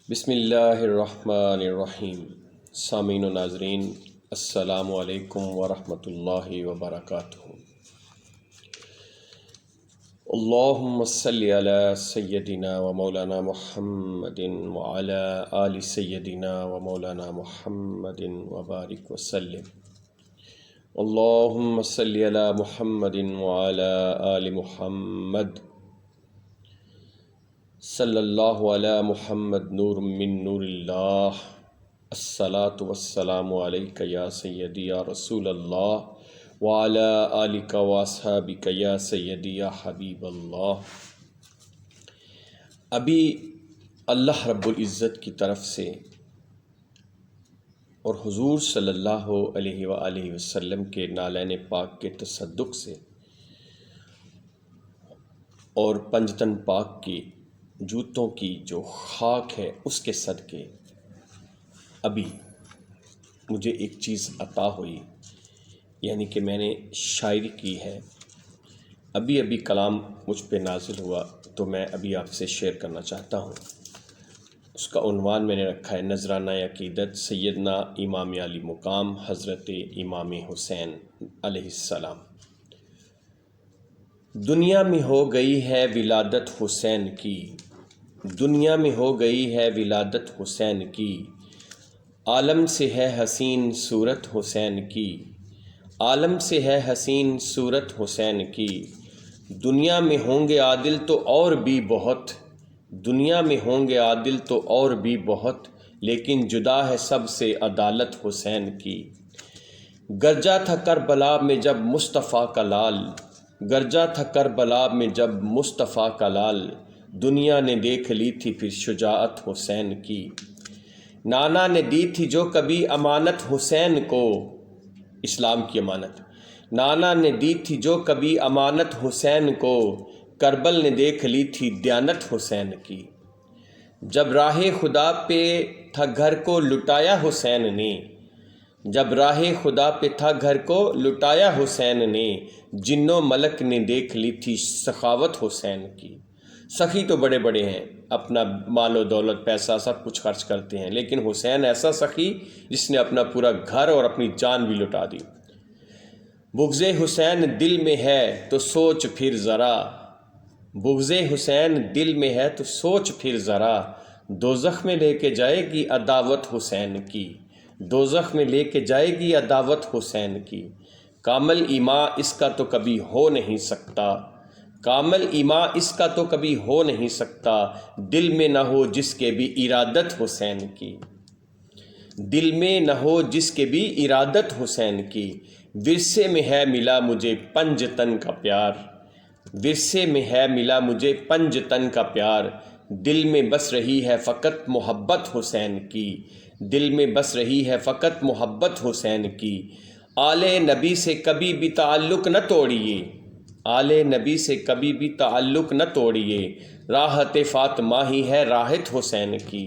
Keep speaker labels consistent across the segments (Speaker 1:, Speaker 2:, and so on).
Speaker 1: بسم اللہ الرحمن الرحیم۔ سامعین و ناظرین، السلام علیکم ورحمۃ اللہ وبرکاتہ۔ اللہم صلی علی سیدنا و مولانا محمد وعلی آل سیدنا و مولانا محمد وبارک وسلم۔ اللہم صلی علی محمد وعلی آل محمد صلی اللہ علی محمد نور من نور اللہ۔ الصلاۃ والسلام علیک یا سیدی یا رسول اللہ وعلی آلک واصحابک یا سیدی یا حبیب اللہ۔ ابھی اللہ رب العزت کی طرف سے اور حضور صلی اللہ علیہ وآلہ وسلم کے نالین پاک کے تصدق سے اور پنجتن پاک کی جوتوں کی جو خاک ہے اس کے صدقے ابھی مجھے ایک چیز عطا ہوئی، یعنی کہ میں نے شاعری کی ہے۔ ابھی کلام مجھ پہ نازل ہوا تو میں ابھی آپ سے شیئر کرنا چاہتا ہوں۔ اس کا عنوان میں نے رکھا ہے نذرانہ عقیدت سیدنا امام علی مقام حضرت امام حسین علیہ السلام۔ دنیا میں ہو گئی ہے ولادت حسین کی، دنیا میں ہو گئی ہے ولادت حسین کی، عالم سے ہے حسین صورت حسین کی، عالم سے ہے حسین صورت حسین کی۔ دنیا میں ہوں گے عادل تو اور بھی بہت، دنیا میں ہوں گے عادل تو اور بھی بہت، لیکن جدا ہے سب سے عدالت حسین کی۔ گرجا تھا کربلا میں جب مصطفیٰ کا لال، گرجا تھا کربلا میں جب مصطفیٰ کا لال، دنیا نے دیکھ لی تھی پھر شجاعت حسین کی۔ نانا نے دی تھی جو کبھی امانت حسین کو، اسلام کی امانت، نانا نے دی تھی جو کبھی امانت حسین کو، کربل نے دیکھ لی تھی دیانت حسین کی۔ جب راہ خدا پہ تھا گھر کو لٹایا حسین نے، جب راہ خدا پہ تھا گھر کو لٹایا حسین نے، جنوں ملک نے دیکھ لی تھی سخاوت حسین کی۔ سخی تو بڑے بڑے ہیں، اپنا مال و دولت پیسہ سب کچھ خرچ کرتے ہیں، لیکن حسین ایسا سخی جس نے اپنا پورا گھر اور اپنی جان بھی لٹا دی۔ بغض حسین دل میں ہے تو سوچ پھر ذرا، بغض حسین دل میں ہے تو سوچ پھر ذرا، دوزخ میں لے کے جائے گی عداوت حسین کی، دوزخ میں لے کے جائے گی عداوت حسین کی۔ کامل ایماں اس کا تو کبھی ہو نہیں سکتا، کامل ایماں اس کا تو کبھی ہو نہیں سکتا، دل میں نہ ہو جس کے بھی ارادت حسین کی، دل میں نہ ہو جس کے بھی ارادت حسین کی۔ ورثے میں ہے ملا مجھے پنج تن کا پیار، ورثے میں ہے ملا مجھے پنج تن کا پیار، دل میں بس رہی ہے فقط محبت حسین کی، دل میں بس رہی ہے فقط محبت حسین کی۔ آل نبی سے کبھی بھی تعلق نہ توڑیے، آل نبی سے کبھی بھی تعلق نہ توڑیے، راحت فاطمہ ہی ہے راحت حسین کی،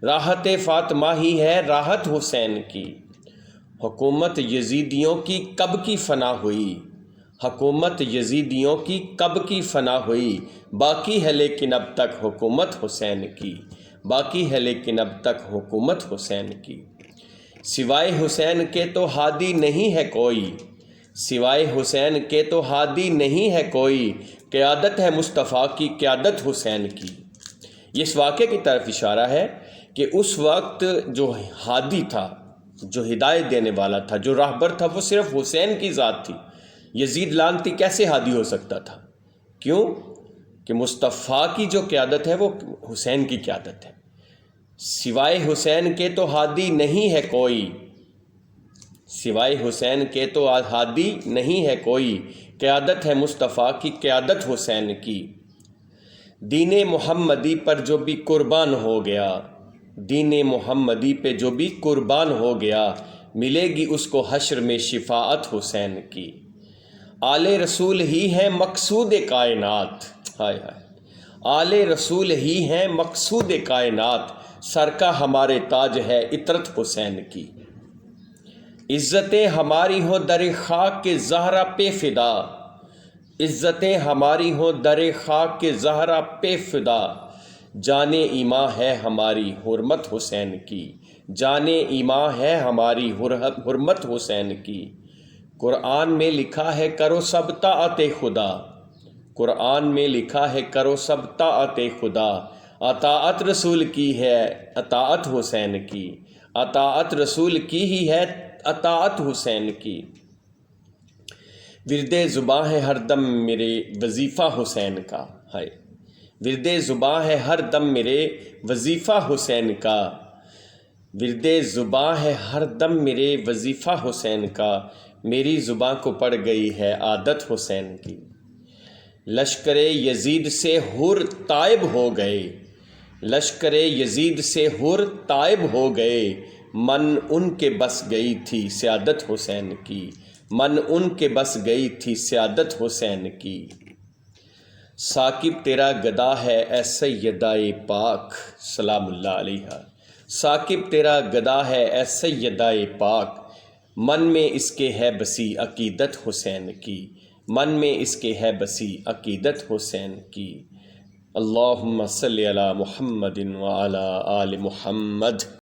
Speaker 1: راحت فاطمہ ہی ہے راحت حسین کی۔ حکومت یزیدیوں کی کب کی فنا ہوئی، حکومت یزیدیوں کی کب کی فنا ہوئی، باقی ہے لیکن اب تک حکومت حسین کی، باقی ہے لیکن اب تک حکومت حسین کی۔ سوائے حسین کے تو ہادی نہیں ہے کوئی، سوائے حسین کے تو ہادی نہیں ہے کوئی، قیادت ہے مصطفیٰ کی قیادت حسین کی۔ یہ اس واقعے کی طرف اشارہ ہے کہ اس وقت جو ہادی تھا، جو ہدایت دینے والا تھا، جو راہبر تھا، وہ صرف حسین کی ذات تھی۔ یزید لعنتی کیسے ہادی ہو سکتا تھا؟ کیوں کہ مصطفیٰ کی جو قیادت ہے وہ حسین کی قیادت ہے۔ سوائے حسین کے تو ہادی نہیں ہے کوئی، سوائے حسین کے تو ہادی نہیں ہے کوئی، قیادت ہے مصطفیٰ کی قیادت حسین کی۔ دین محمدی پر جو بھی قربان ہو گیا، دین محمدی پہ جو بھی قربان ہو گیا، ملے گی اس کو حشر میں شفاعت حسین کی۔ آل رسول ہی ہیں مقصود کائنات، ہائے ہائے، آل رسول ہی ہیں مقصود کائنات، سر کا ہمارے تاج ہے عطرت حسین کی۔ عزتیں ہماری ہوں در خاک کے زہرا پہ فدا، عزتیں ہماری ہوں در خاک کے زہرا پہ فدا، جان ایماں ہے ہماری حرمت حسین کی، جان ایماں ہے ہماری حرمت حسین کی۔ قرآن میں لکھا ہے کرو سب طاعت خدا، قرآن میں لکھا ہے کرو سب طاعت خدا، اطاعت رسول کی ہے اطاعت حسین کی، اطاعت رسول کی ہی ہے اطاعت حسین کی۔ ورد زباں ہے ہر دم میرے وظیفہ حسین کا، ہے ورد زباں ہے ہر دم میرے وظیفہ حسین کا، ورد زباں ہے ہر دم میرے وظیفہ حسین کا، میری زباں کو پڑ گئی ہے عادت حسین کی۔ لشکر یزید سے حر تائب ہو گئے، لشکر یزید سے حر تائب ہو گئے، من ان کے بس گئی تھی سیادت حسین کی، من ان کے بس گئی تھی سیادت حسین کی۔ ثاقب تیرا گدا ہے اے سیدہ پاک، سلام اللہ علیہا، ثاقب تیرا گدا ہے اے سیدہ پاک، من میں اس کے ہے بسی عقیدت حسین کی، من میں اس کے ہے بسی عقیدت حسین کی۔ اللہم صلی علی محمد وعلی آل محمد۔